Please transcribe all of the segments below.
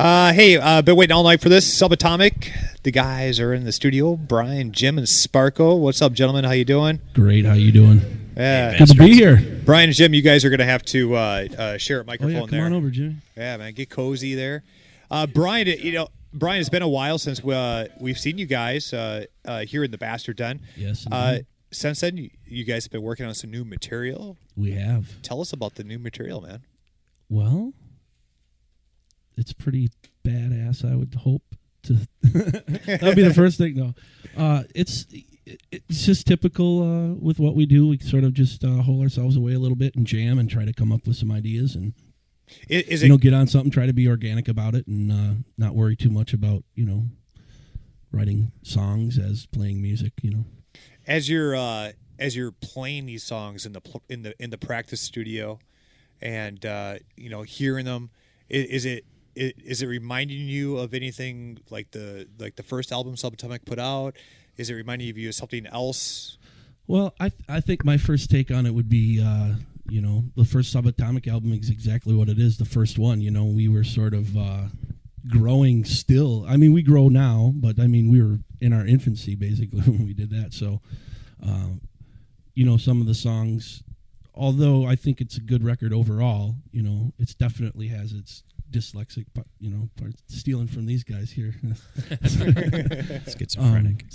Been waiting all night for this. Subatomic. The guys are in the studio. Brian, Jim, and Sparko. What's up, gentlemen? How you doing? Great. How you doing? Yeah, good to be here. Brian and Jim, you guys are gonna have to share a microphone come there. on over, Jimmy. Yeah, man, get cozy there. Brian, Brian, it's been a while since we've seen you guys here in the Bastard Den. Yes. Since then, you guys have been working on some new material. We have. Tell us about the new material, man. Well, it's pretty badass, I would hope. That would be the first thing, though. It's just typical with what we do. We sort of just hold ourselves away a little bit and jam and try to come up with some ideas and get on something, try to be organic about it and not worry too much about, writing songs as playing music, As you're playing these songs in the practice studio, and hearing them, is it reminding you of anything like the first album Subatomic put out? Is it reminding you of something else? Well, I think my first take on it would be the first Subatomic album is exactly what it is. The first one, we were sort of growing still. I mean, we grow now, but we were in our infancy basically when we did that. So. Some of the songs, although I think it's a good record overall, it definitely has its dyslexic, parts. Stealing from these guys here. Schizophrenic.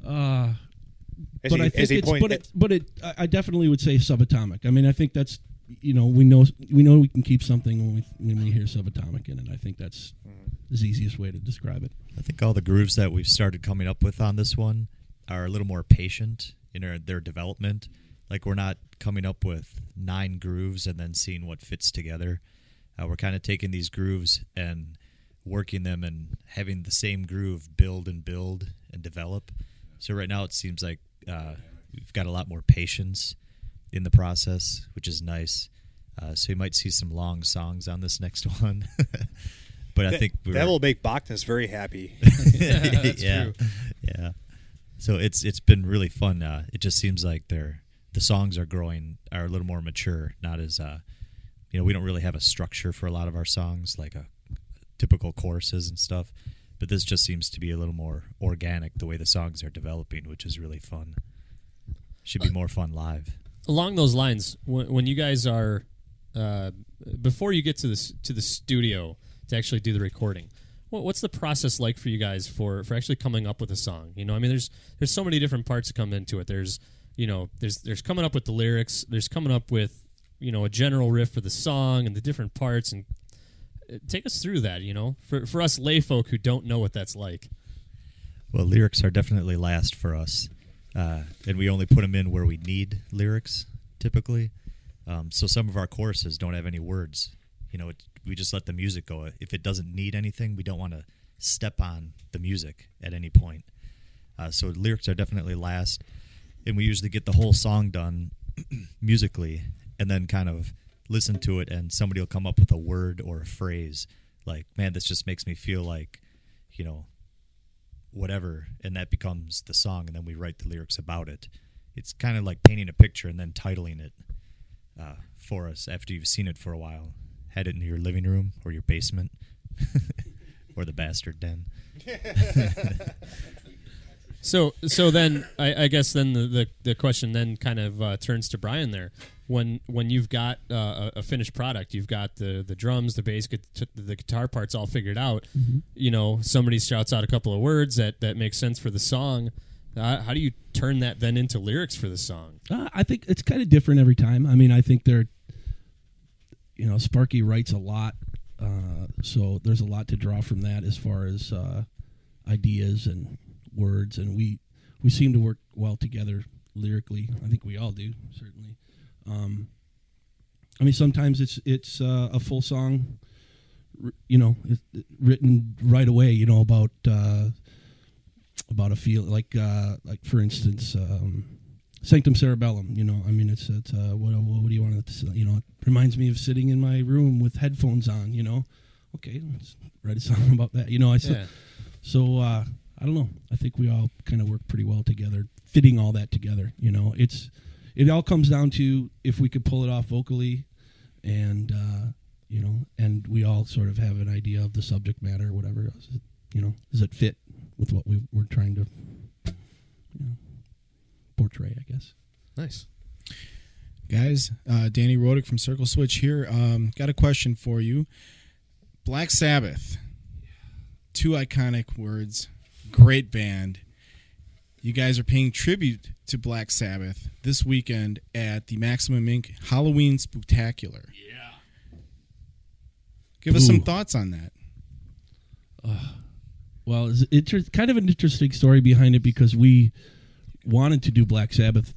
But I think I definitely would say Subatomic. I think that's, we know we can keep something when we hear Subatomic in it. I think that's the easiest way to describe it. I think all the grooves that we've started coming up with on this one are a little more patient in their development. Like, we're not coming up with 9 grooves and then seeing what fits together. We're kind of taking these grooves and working them and having the same groove build and develop. So right now it seems like we've got a lot more patience in the process, which is nice. So you might see some long songs on this next one. But I think that will make Bachnes very happy. That's true. Yeah. So it's been really fun. It just seems like the songs are a little more mature, not as we don't really have a structure for a lot of our songs, like a typical choruses and stuff. But this just seems to be a little more organic, the way the songs are developing, which is really fun. Should be more fun live. Along those lines, when you guys are before you get to the studio to actually do the recording, what's the process like for you guys for actually coming up with a song? There's so many different parts that come into it. There's coming up with the lyrics. There's coming up with a general riff for the song and the different parts. And take us through that. For us lay folk who don't know what that's like. Well, lyrics are definitely last for us, and we only put them in where we need lyrics typically. So some of our choruses don't have any words. We just let the music go. If it doesn't need anything, we don't want to step on the music at any point. So lyrics are definitely last, and we usually get the whole song done musically, and then kind of listen to it, and somebody will come up with a word or a phrase like, man, this just makes me feel like, whatever, and that becomes the song, and then we write the lyrics about it. It's kind of like painting a picture and then titling it for us after you've seen it for a while. Had it in your living room or your basement or the Bastard Den. So then I guess then the question then kind of turns to Brian there. When you've got a finished product, you've got the drums, the bass, the guitar parts all figured out. Mm-hmm. Somebody shouts out a couple of words that make sense for the song. How do you turn that then into lyrics for the song? I think it's kind of different every time. I think Sparky writes a lot, so there's a lot to draw from that as far as ideas and words, and we seem to work well together lyrically. I think we all do, certainly. Sometimes it's a full song, written right away, about a feel, like for instance, Sanctum Cerebellum, it's what do you want to say? It reminds me of sitting in my room with headphones on, Okay, let's write a song about that, So I don't know. I think we all kind of work pretty well together, fitting all that together. It all comes down to if we could pull it off vocally, and and we all sort of have an idea of the subject matter or whatever. Does it fit with what we're trying to portray, I guess. Nice. Guys, Danny Rodick from Circle Switch here. Got a question for you. Black Sabbath. 2 iconic words. Great band. You guys are paying tribute to Black Sabbath this weekend at the Maximum Inc. Halloween Spooktacular. Yeah. Give us some thoughts on that. Well, it's kind of an interesting story behind it because we wanted to do Black Sabbath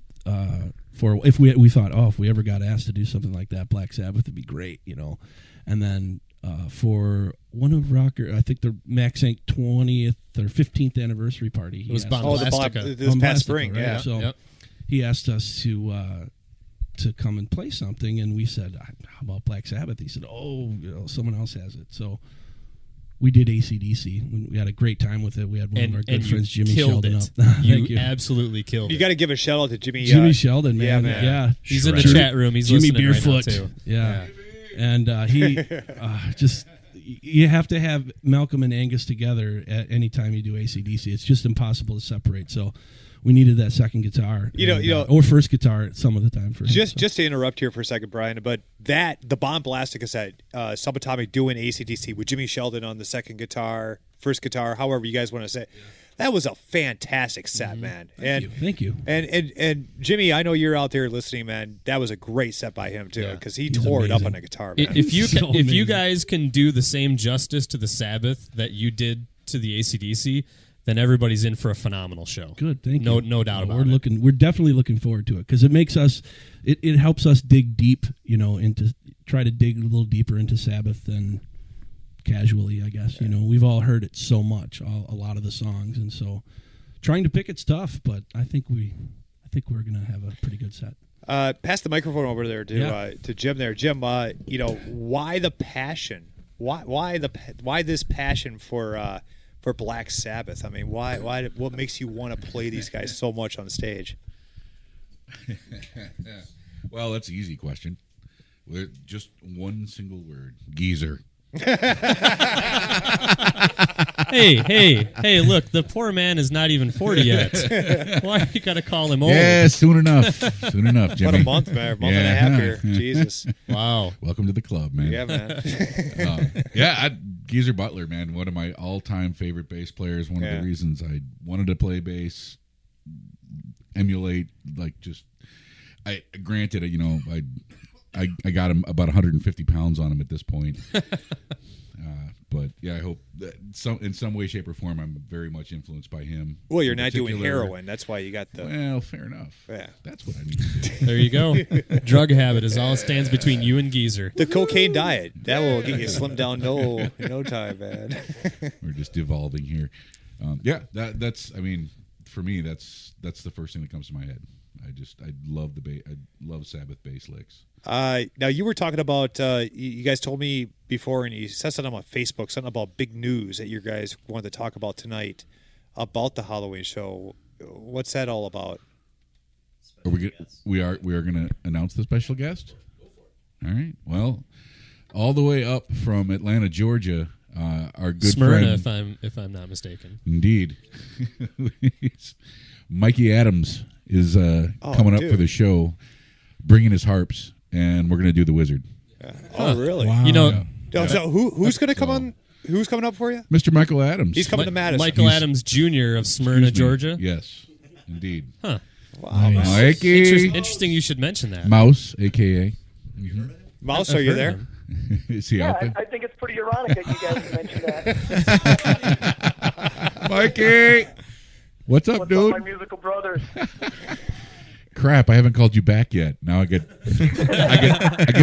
if we thought, if we ever got asked to do something like that, Black Sabbath would be great, And then for one of I think the Max Inc. 20th or 15th anniversary party, it was Bombastica. This past spring, right? yeah. So he asked us to come and play something, and we said, "How about Black Sabbath?" He said, someone else has it, so. We did AC/DC. We had a great time with it. We had one of our good friends, Jimmy Sheldon, up. You absolutely killed it. You got to give a shout out to Jimmy. Jimmy Sheldon, man. Yeah, man. Yeah. He's in the chat room. He's Jimmy listening Beerfoot. right now, too. Yeah. And he just, you have to have Malcolm and Angus together at any time you do AC/DC. It's just impossible to separate. So we needed that second guitar, or first guitar some of the time. Just to interrupt here for a second, Brian, but the Bombastica set, Subatomic doing AC/DC with Jimmy Sheldon on the second guitar, first guitar, however you guys want to say it. That was a fantastic set, man. Thank you. And Jimmy, I know you're out there listening, man. That was a great set by him too, because he tore it up on the guitar, man. If you guys can do the same justice to the Sabbath that you did to the AC/DC, then everybody's in for a phenomenal show. Good, thank you. No doubt about it. We're definitely looking forward to it because it makes us, it helps us dig deep, try to dig a little deeper into Sabbath than casually, I guess. We've all heard it so much, a lot of the songs, and so trying to pick it's tough, but I think we're gonna have a pretty good set. Pass the microphone over there to Jim. There, Jim. Why the passion? Why this passion for Black Sabbath? I mean, what makes you want to play these guys so much on stage? Well, that's an easy question. Just one single word: geezer. Hey! Look, the poor man is not even 40 yet. Why you got to call him old? Yeah, soon enough, Jimmy. About a month, man. Month and a half here. Jesus. Wow. Welcome to the club, man. Yeah, man. Geezer Butler, man, one of my all-time favorite bass players. One of the reasons I wanted to play bass, emulate, granted, I got him about 150 pounds on him at this point. But yeah, I hope that in some way, shape, or form, I'm very much influenced by him. Well, you're not doing heroin. That's why you got the... Well, fair enough. Yeah. That's what I need to do. There you go. Drug habit is all stands between you and Geezer. The cocaine diet. That will get you slimmed down in no time, man. We're just evolving here. That's, I mean, for me, that's the first thing that comes to my head. I love I love Sabbath bass licks. Now you were talking about you guys told me before, and you said something on Facebook, something about big news that you guys wanted to talk about tonight about the Halloween show. What's that all about? We are going to announce the special guest. All right. Well, all the way up from Atlanta, Georgia, our good Smyrna, friend, if I'm not mistaken. Indeed, Mikey Adams is coming up for the show, bringing his harps, and we're going to do the Wizard. Oh, really? Wow. So who's going to come on? Who's coming up for you? Mr. Michael Adams. He's coming to Madison. Michael Adams Jr. of Smyrna, Georgia. Yes, indeed. Huh. Wow. Nice. Mikey. Interesting. You should mention that. Mouse, a.k.a. Mouse, are you there? Is he out there? I think it's pretty ironic that you guys mentioned that. Mikey, what's up, What's dude? up, my musical brothers? Crap, I haven't called you back yet. Now I get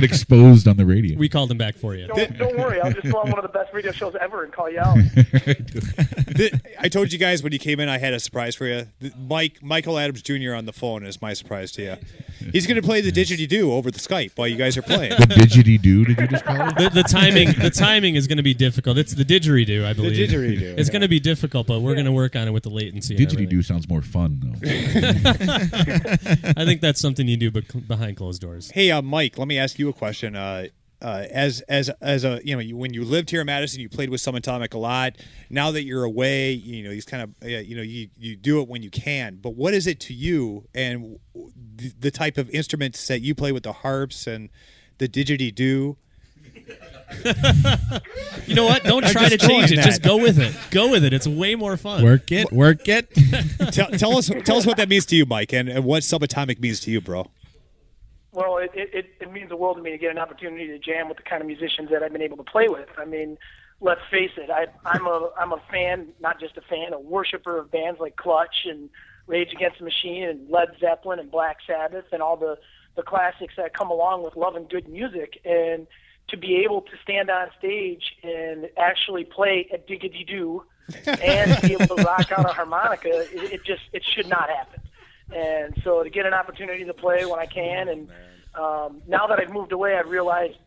exposed on the radio. We called him back for you. Don't worry, I'll just throw on one of the best radio shows ever and call you out. I told you guys when you came in, I had a surprise for you. Michael Adams Jr. on the phone is my surprise to you. He's going to play the didgeridoo over the Skype while you guys are playing. The didgeridoo, did you just call it? The timing is going to be difficult. It's the didgeridoo, I believe. The didgeridoo. It's going to be difficult, but we're going to work on it with the latency. Didgeridoo sounds more fun, though. I think that's something you do behind closed doors. Hey, Mike, let me ask you a question. as a when you lived here in Madison, you played with Subatomic a lot. Now that you're away, he's kind of you do it when you can. But what is it to you and the type of instruments that you play with, the harps and the didgeridoo? You know what? Don't try to change it. Just go with it. Go with it. It's way more fun. Work it. Tell us what that means to you, Mike, and what Subatomic means to you, bro. Well, it means the world to me to get an opportunity to jam with the kind of musicians that I've been able to play with. I mean, let's face it, I'm a fan, not just a fan, a worshiper of bands like Clutch and Rage Against the Machine and Led Zeppelin and Black Sabbath and all the classics that come along with loving good music. And to be able to stand on stage and actually play a diggity-doo and be able to rock out a harmonica, it should not happen. And so to get an opportunity to play when I can, and now that I've moved away, I've realized,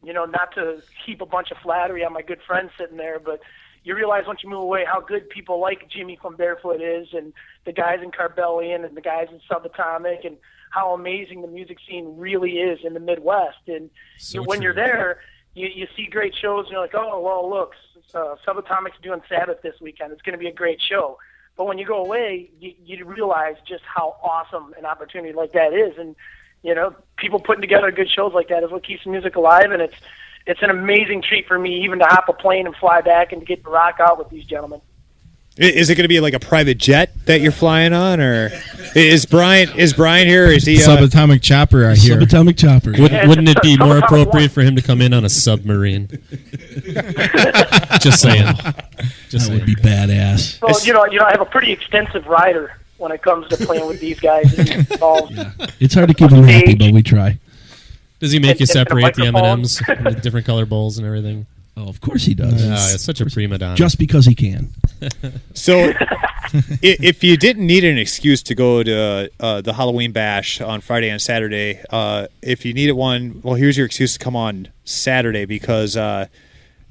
not to heap a bunch of flattery on my good friends sitting there, but you realize once you move away how good people like Jimmy from Barefoot is, and the guys in Carbellion and the guys in Subatomic, and how amazing the music scene really is in the Midwest. And when you're there, you see great shows, and you're like, oh, well, look, Subatomic's doing Sabbath this weekend. It's going to be a great show. But when you go away, you realize just how awesome an opportunity like that is. And, people putting together good shows like that is what keeps the music alive. And it's an amazing treat for me even to hop a plane and fly back and to get to rock out with these gentlemen. Is it going to be like a private jet that you're flying on, or is Brian here? Or is he Subatomic chopper out here? Subatomic chopper. Wouldn't it be more appropriate for him to come in on a submarine? Just saying. That would be badass. Well, I have a pretty extensive rider when it comes to playing with these guys. It's hard to keep them happy, but we try. Does he make you And a separate the microphone. M&Ms into different color bowls and everything? Oh, of course he does. It's such a prima donna. Just because he can. So, if you didn't need an excuse to go to the Halloween bash on Friday and Saturday, if you needed one, well, here's your excuse to come on Saturday because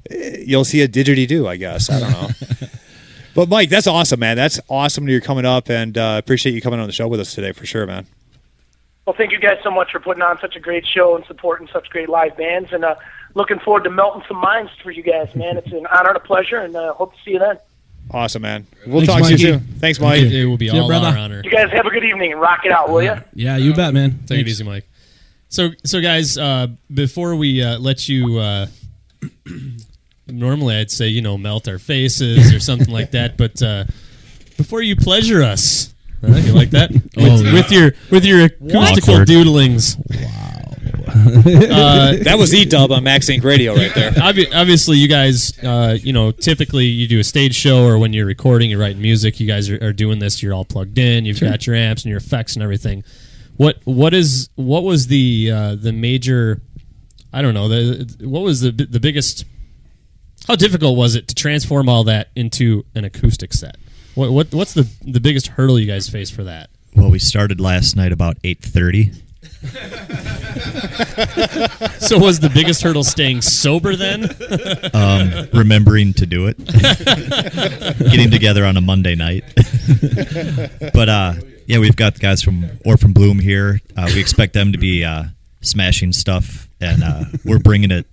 you'll see a didgeridoo, I guess. I don't know. But, Mike, that's awesome, man. That's awesome that you're coming up, and appreciate you coming on the show with us today for sure, man. Well, thank you guys so much for putting on such a great show and supporting such great live bands. And looking forward to melting some minds for you guys, man. It's an honor and a pleasure, and hope to see you then. Awesome, man. We'll talk to you soon. Thanks, Mike. It will be all brother. our honor. You guys have a good evening and rock it out, will you? Yeah, you bet, man. Take it easy, Mike. So guys, before we let you, normally I'd say melt our faces or something like that, but before you pleasure us, you like that? With your acoustical Awkward. doodlings. That was E-Dub on Max Inc. Radio right there. Obviously, you guys, typically you do a stage show or when you're recording, you're writing music. You guys are doing this. You're all plugged in. You've got your amps and your effects and everything. What was the major? I don't know. What was the biggest? How difficult was it to transform all that into an acoustic set? What's the biggest hurdle you guys face for that? Well, we started last night about 8:30. So was the biggest hurdle staying sober then? Remembering to do it. Getting together on a Monday night. But, we've got the guys from Orphan Bloom here. We expect them to be smashing stuff, and we're bringing it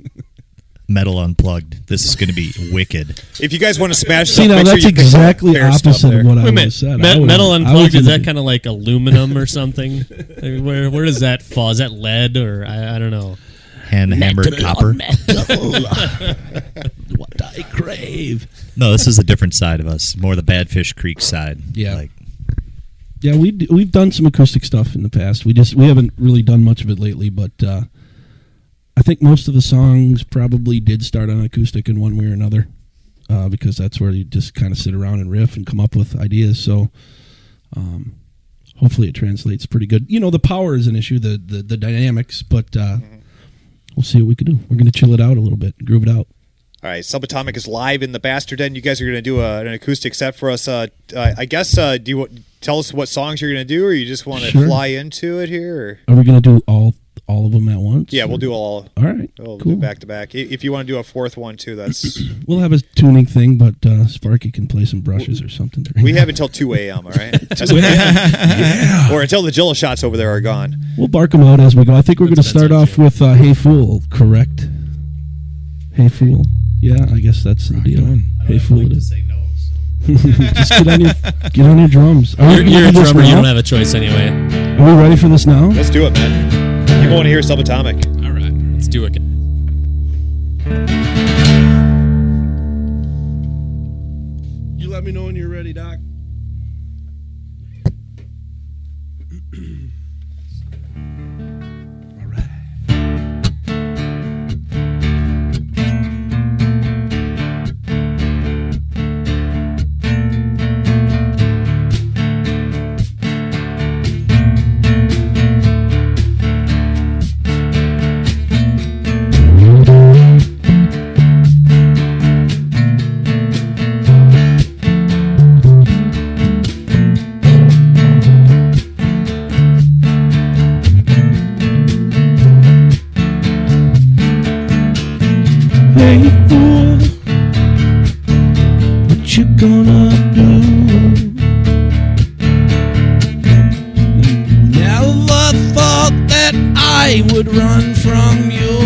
metal unplugged. This is going to be wicked. If you guys want to smash See, stuff, now make sure that's you pick up exactly fair stuff opposite there. of what I Wait a would minute. have said. Metal unplugged, is that thinking- kind of like aluminum or something? Where does that fall? Is that lead or I don't know? Hand hammered copper. What I crave. No, this is a different side of us. More the Badfish Creek side. Yeah. Yeah, we've done some acoustic stuff in the past. We haven't really done much of it lately, but I think most of the songs probably did start on acoustic in one way or another, because that's where you just kind of sit around and riff and come up with ideas. So hopefully it translates pretty good. The power is an issue, the dynamics, but we'll see what we can do. We're going to chill it out a little bit, groove it out. All right, Subatomic is live in the Bastard Den. You guys are going to do an acoustic set for us. I guess, do you tell us what songs you're going to do, or you just want to fly into it here? Or? Are we going to do all of them at once? Yeah, we'll do all. All right, We'll cool. do back to back. If you want to do a fourth one too, that's. We'll have a tuning thing, but Sparky can play some brushes or something. We have until 2 a.m., all right? That's what yeah. Or until the Jilla shots over there are gone. We'll bark them out as we go. I think we're going to start off with Hey Fool, correct? Hey Fool. Yeah, I guess that's the deal. on. Hey Fool. like it to is. say no. So. Just get on your drums. Are we You're ready a for this drummer. You now? don't have a choice anyway. Are we ready for this now? Let's do it, man. People want to hear Subatomic. All right. Let's do it. You let me know when you're ready, Doc. All right. Hey fool, what you gonna do? You never thought that I would run from you.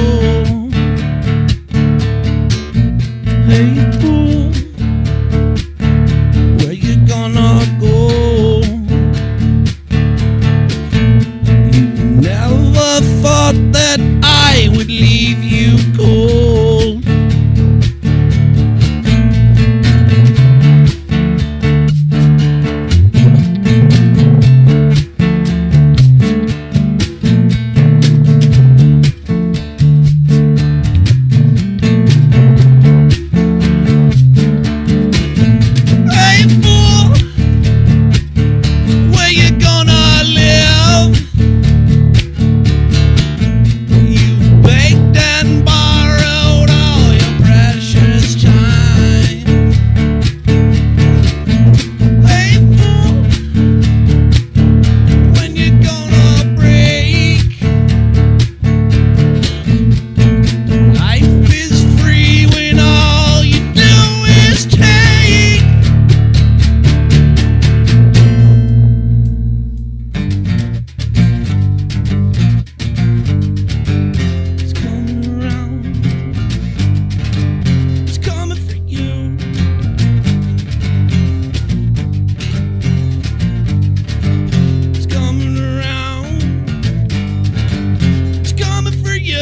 Hey fool, where you gonna go? You never thought that I would leave you cold. Hey fool, where you gonna live? You begged and borrowed all your precious time. Hey fool, when you gonna break? Life is free when all you do is take. It's coming around. It's coming for you. It's coming around. It's coming for you.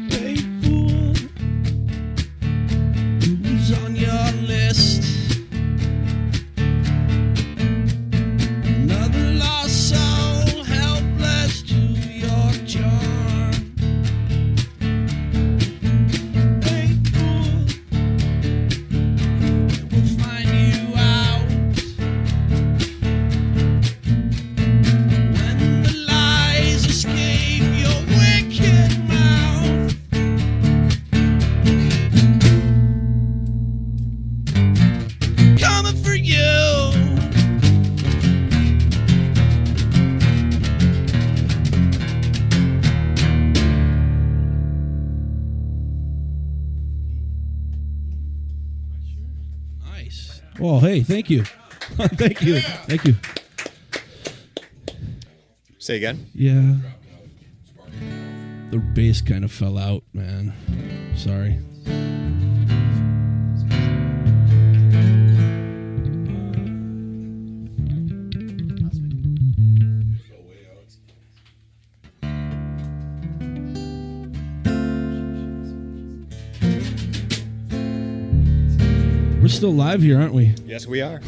Hey fool, who's on your list? Another lost soul, helpless to your charm. Hey fool, we'll find you out when the lies escape your wicked mouth. Coming for you. Nice. Well, hey, thank you. Thank you. Thank you. Say again. Yeah. The bass kind of fell out, man. Sorry. We're still live here, aren't we? Yes, we are.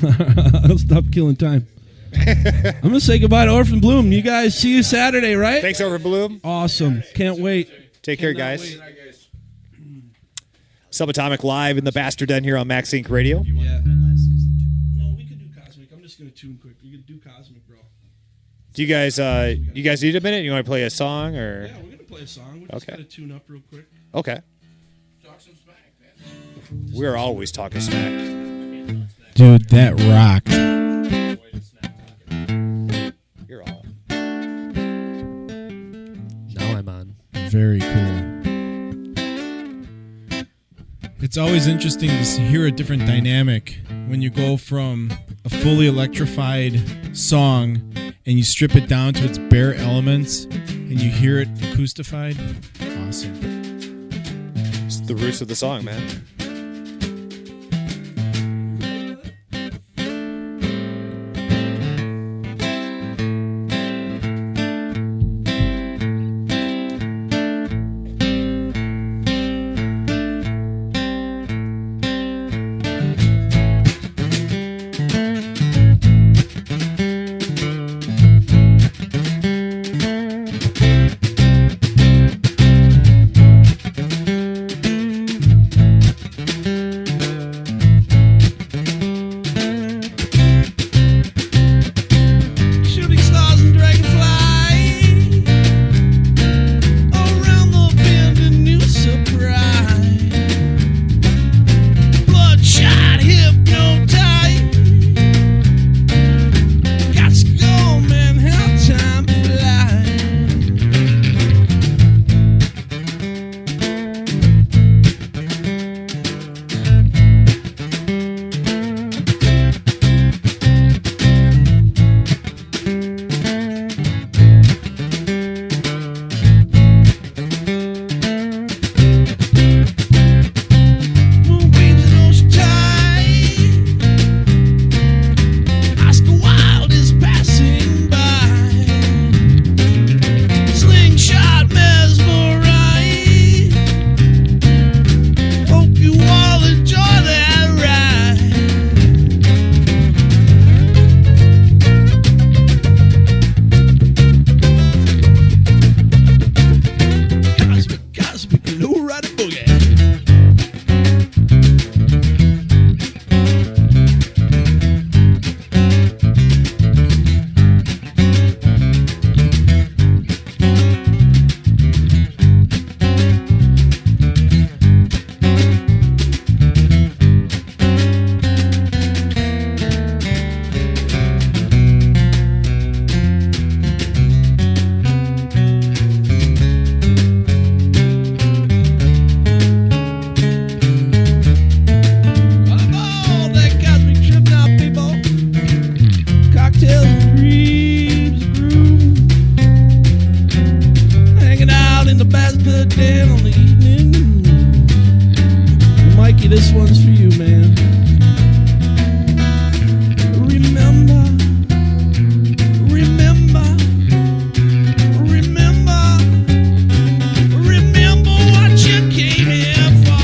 I'll stop killing time. I'm going to say goodbye to Orphan Bloom. You guys see you Saturday, right? Thanks, Over Bloom. Awesome. Can't wait. Take care, guys. Subatomic live in the Bastard Den here on Max Inc. Radio. Yeah. No, we could do Cosmic. I'm just going to tune quick. We could do Cosmic, bro. Do you guys need a minute? You want to play a song or? Yeah, we're going to play play a song. We're just Okay. gonna tune up real quick. Okay. Talk some smack, man. We're always talking smack. Dude, that rocked. You're all. Now I'm on. Very cool. It's always interesting to hear a different dynamic when you go from a fully electrified song and you strip it down to its bare elements and you hear it acoustified. Awesome. It's the roots of the song, man. Shooting stars and dragonfly around the bend, a new surprise. Bloodshot, hypnotized. Got to go, man. How time flies. Moonbeams and ocean tide. Oscar Wilde is passing by. Slingshot mesmerized. Hope you all enjoy that ride. Cosmic, low rider boogie. Oh, that cosmic trip now, people. Cocktails and dreams groove. Hanging out in the basket den on the evening. Mikey, this one's for you, man. Remember, remember, remember, remember what you came here for.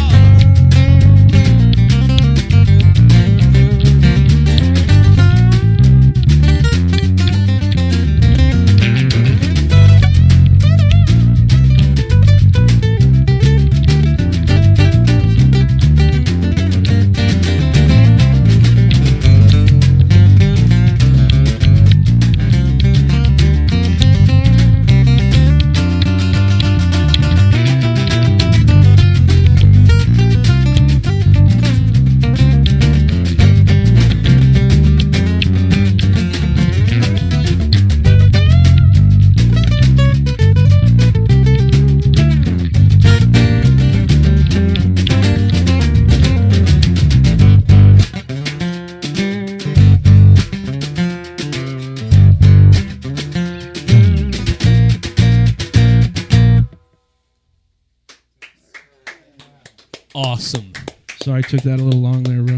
Awesome. Sorry, I took that a little long there, bro.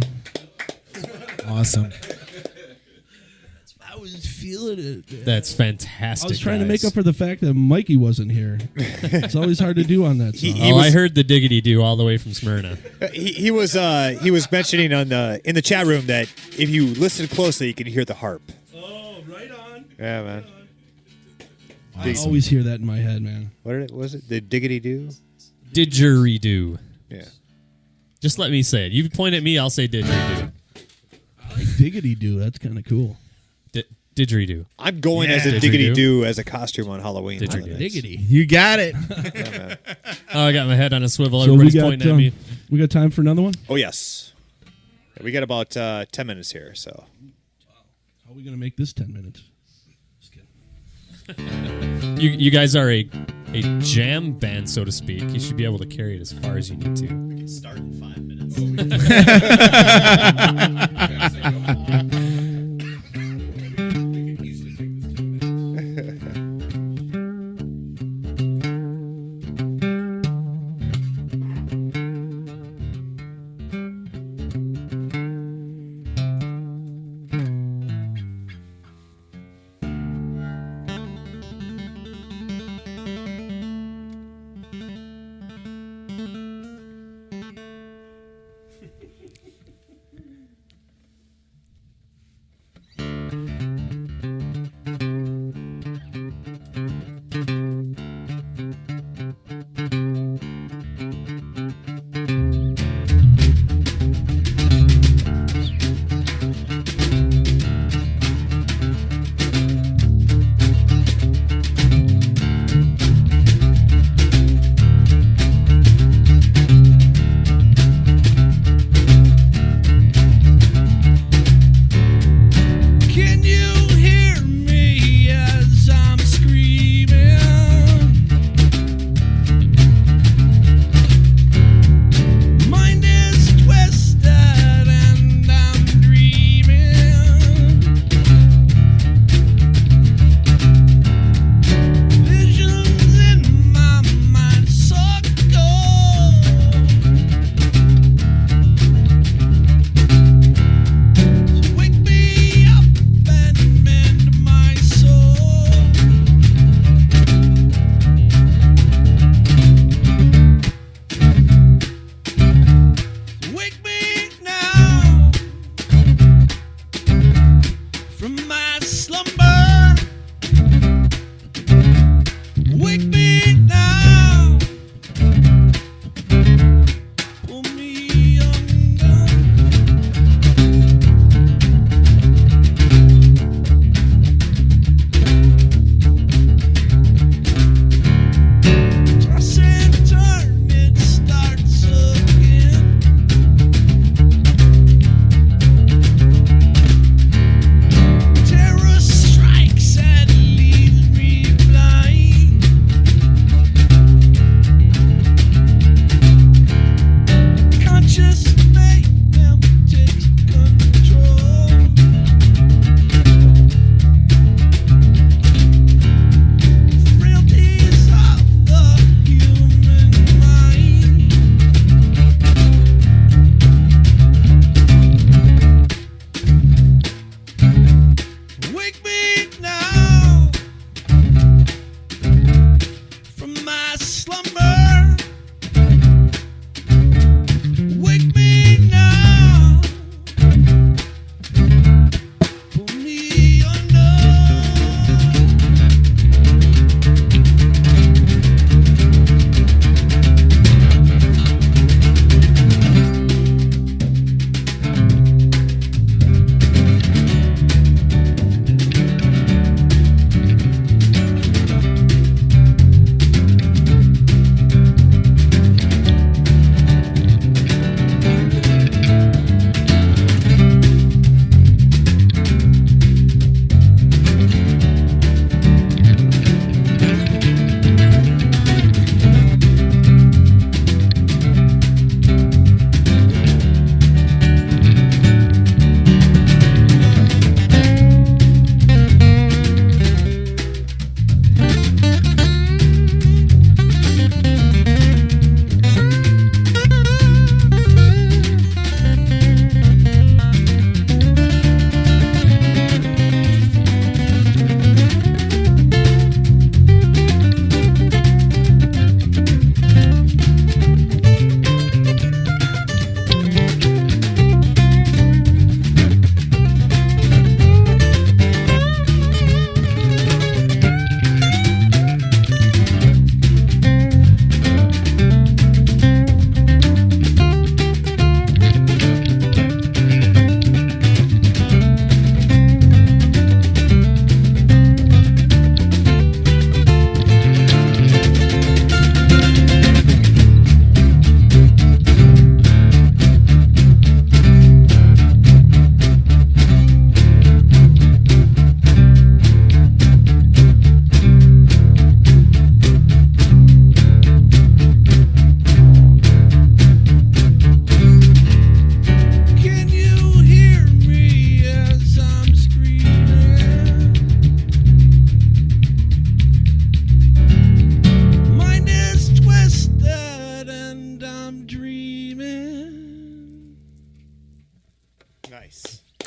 Awesome. I was feeling it. That's fantastic. I was trying to guys. make up for the fact that Mikey wasn't here. It's always hard to do on that song. He Oh, I was- heard the diggity do all the way from Smyrna. He was mentioning in the chat room that if you listen closely, you can hear the harp. Oh, right on. Yeah, man. I always hear that in my head, man. What was it? The diggity do? Didgeridoo. Yeah. Just let me say it. You point at me, I'll say didgeridoo. I like diggity do. That's kind of cool. Didgeridoo. I'm going as a Didgeridoo. diggity do as a costume on Halloween. Didgeridoo. Diggity. You got it. Yeah, man. Oh, I got my head on a swivel. So Everybody's pointing at me. we got time for another one? Oh yes, we got about 10 minutes here. So How are we going to make this 10 minutes? Just kidding. You guys are a jam band, so to speak. You should be able to carry it as far as you need to. Start in 5 minutes.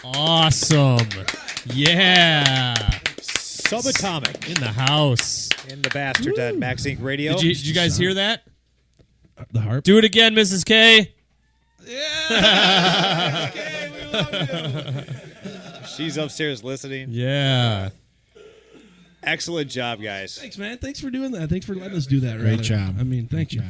Awesome. Yeah. Subatomic In the house. in the Bastard Den, Max Inc. Radio. Did you guys hear that? The harp. Do it again, Mrs. K. She's upstairs listening. Yeah. Excellent job, guys. Thanks, man. Thanks for doing that. Thanks for letting us do that. Great rather. job. I mean, thank you.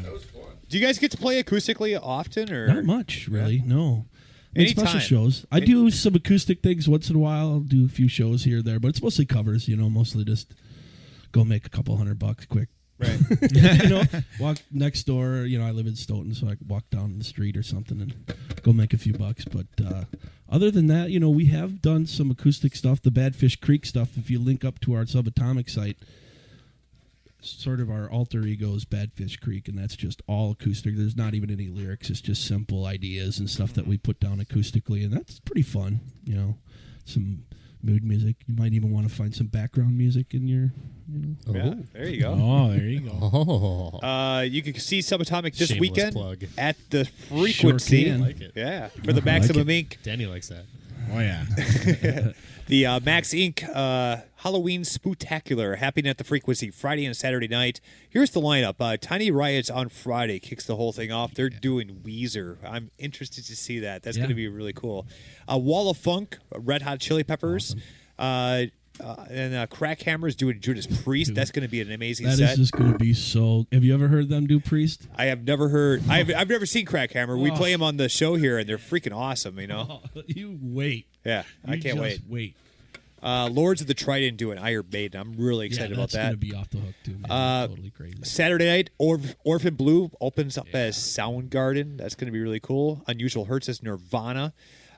Do you guys get to play acoustically often, or Not much, really. No. I mean, special Anytime. shows. I do some acoustic things once in a while. I'll do a few shows here or there, but it's mostly covers. Mostly just go make a couple $100 quick. Right. Walk next door. I live in Stoughton, so I walk down the street or something and go make a few bucks. But other than that, we have done some acoustic stuff. The Badfish Creek stuff. If you link up to our Subatomic site, sort of our alter ego is Badfish Creek, and that's just all acoustic. There's not even any lyrics. It's just simple ideas and stuff that we put down acoustically, and that's pretty fun. Some mood music. You might even want to find some background music in your. Yeah, there you go. Oh, there you go. Oh. You can see Subatomic this Shameless weekend plug. at the Frequency. can. I like it. Yeah, for the Maximum Inc. Danny likes that. Oh, yeah. The Max Inc. Halloween Spooktacular happening at the Frequency Friday and Saturday night. Here's the lineup. Tiny Riots on Friday kicks the whole thing off. They're doing Weezer. I'm interested to see that. That's going to be really cool. Wall of Funk, Red Hot Chili Peppers. And Crack Hammer's doing Judas Priest. That's going to be an amazing That set. is just going to be so. Have you ever heard them do Priest? I have never heard. I've never seen Crack Hammer. We play them on the show here, and they're freaking awesome. You wait. Yeah, I You can't just wait. Wait. Lords of the Trident doing Iron Maiden. I'm really excited about that's that. going to be off the hook too. Man. Totally crazy. Saturday night, Orphan Blue opens up as Soundgarden. That's going to be really cool. Unusual Hurts as Nirvana.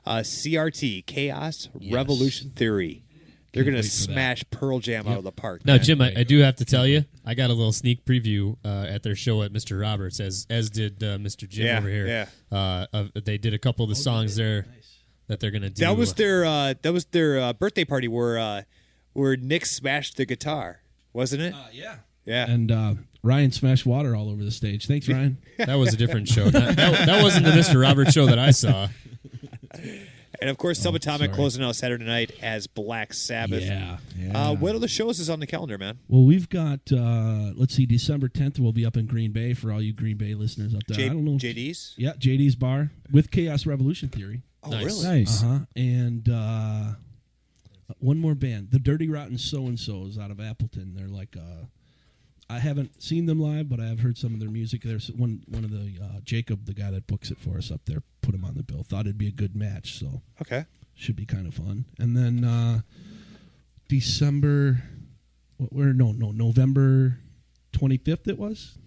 CRT, Chaos Revolution Theory. They're going to wait for that. smash Pearl Jam out of the park. Now, man. Jim, I do have to tell you, I got a little sneak preview at their show at Mr. Roberts, as did Mr. Jim over here. Yeah. They did a couple of the songs there that they're going to do. That was their birthday party where Nick smashed the guitar, wasn't it? Yeah. Yeah. And Ryan smashed water all over the stage. Thanks, Ryan. That was a different show. That wasn't the Mr. Roberts show that I saw. And of course, Subatomic sorry. closing out Saturday night as Black Sabbath. Yeah. What other shows is on the calendar, man? Well, we've got, let's see, December 10th, we'll be up in Green Bay for all you Green Bay listeners up there. I don't know. JD's? Yeah, JD's Bar with Chaos Revolution Theory. Oh, Nice. really? Nice. And one more band, the Dirty Rotten So-and-So's out of Appleton. They're like, I haven't seen them live, but I have heard some of their music. There's one of the, Jacob, the guy that books it for us up there, put him on the bill. Thought it'd be a good match, so Okay. should be kind of fun. And then November 25th it was?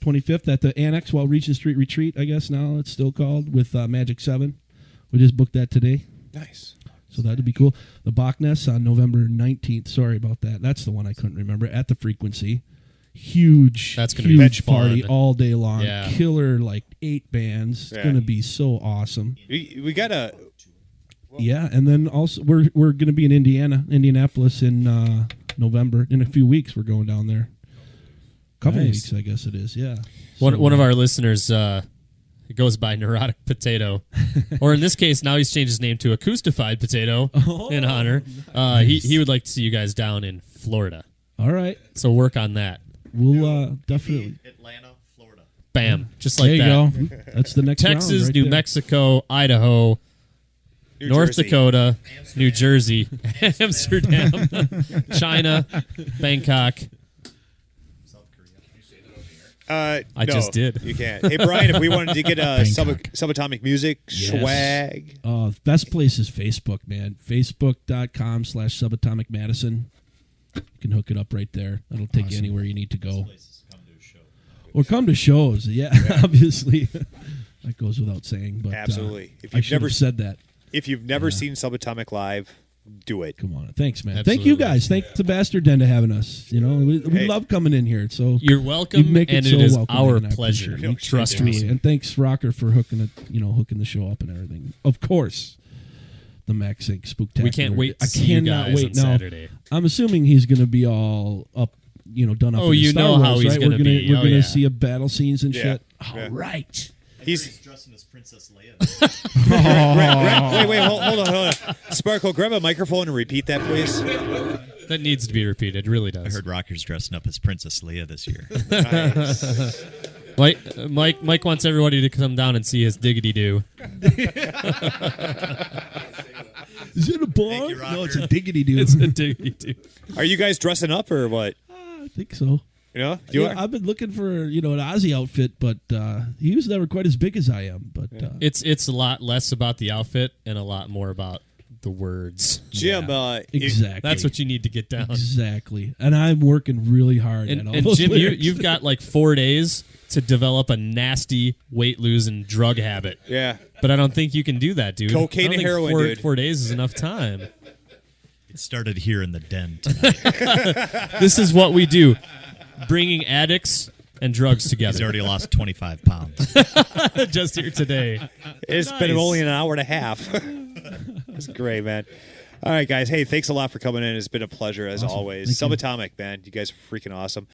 25th at the Annex, Regent Street Retreat, I guess now it's still called, with Magic 7. We just booked that today. Nice. So that'd be cool. The Bacchus on November 19th. Sorry about that. That's the one I couldn't remember. At the Frequency. Huge. That's gonna be huge fun. party all day long. Yeah. Killer, 8 bands. It's Yeah. going to be so awesome. We got to. Yeah, and then also we're going to be in Indianapolis in November. In a few weeks, we're going down there. Couple Nice. weeks, I guess it is. Yeah. One of our listeners goes by Neurotic Potato, or in this case, now he's changed his name to Acoustified Potato in honor. He would like to see you guys down in Florida, All right, so work on that. we'll definitely. Atlanta, Florida. Bam, just like There you that. go. That's the next round Texas, right New there. Mexico, Idaho, New North Jersey. Dakota, New Jersey, Amsterdam, China, Bangkok. I just did. You can't. Hey, Brian, if we wanted to get Subatomic music, Yes. swag. Best place is Facebook, man. Facebook.com/Subatomic Madison. You can hook it up right there. That'll take you anywhere you need to go. Or come to shows. Yeah. Obviously. That goes without saying. But Absolutely. If I you've should never have said that. If you've never seen Subatomic live, do it. Come on. Thanks, man. Absolutely. Thank you guys. Thank the Bastard Den to having us. We Hey. love coming in here. So You're welcome, you make and it so it is welcoming, our and I pleasure. appreciate it. Trust Absolutely. me. And thanks, Rocker, for hooking the show up and everything. Of course, the Max Inc. Spooktacular. We can't wait to I see you cannot guys wait. on Now, Saturday. I'm assuming he's going to be all up, done up. Oh, in you Star know Wars, how he's right? gonna We're be. We're Oh, gonna yeah. see a battle scenes and Yeah. shit. Yeah. All right. He's dressing as Princess Leia. wait, hold on. Sparkle, grab a microphone and repeat that, please. That needs to be repeated. It really does. I heard Rocker's dressing up as Princess Leia this year. Nice. Mike wants everybody to come down and see his diggity do. Is it a bar? Thank you, No, it's Rocker. a diggity do. It's a diggity do. Are you guys dressing up or what? I think so. You know, you Yeah, I've been looking for an Ozzy outfit, but he was never quite as big as I am. But It's a lot less about the outfit and a lot more about the words. Jim. exactly, That's what you need to get down. exactly. And I'm working really hard at all And those Jim, lyrics. you've got like 4 days to develop a nasty weight losing drug habit. Yeah. But I don't think you can do that, dude. Cocaine I don't and think heroin, dude. 4 days is enough time. It started here in the den tonight. This is what we do. Bringing addicts and drugs He's together. already lost 25 pounds. Just here today. It's been Nice. only an hour and a half. That's great, man. All right, guys. Hey, thanks a lot for coming in. It's been a pleasure as always. Thank you. Subatomic, man. You guys are freaking awesome.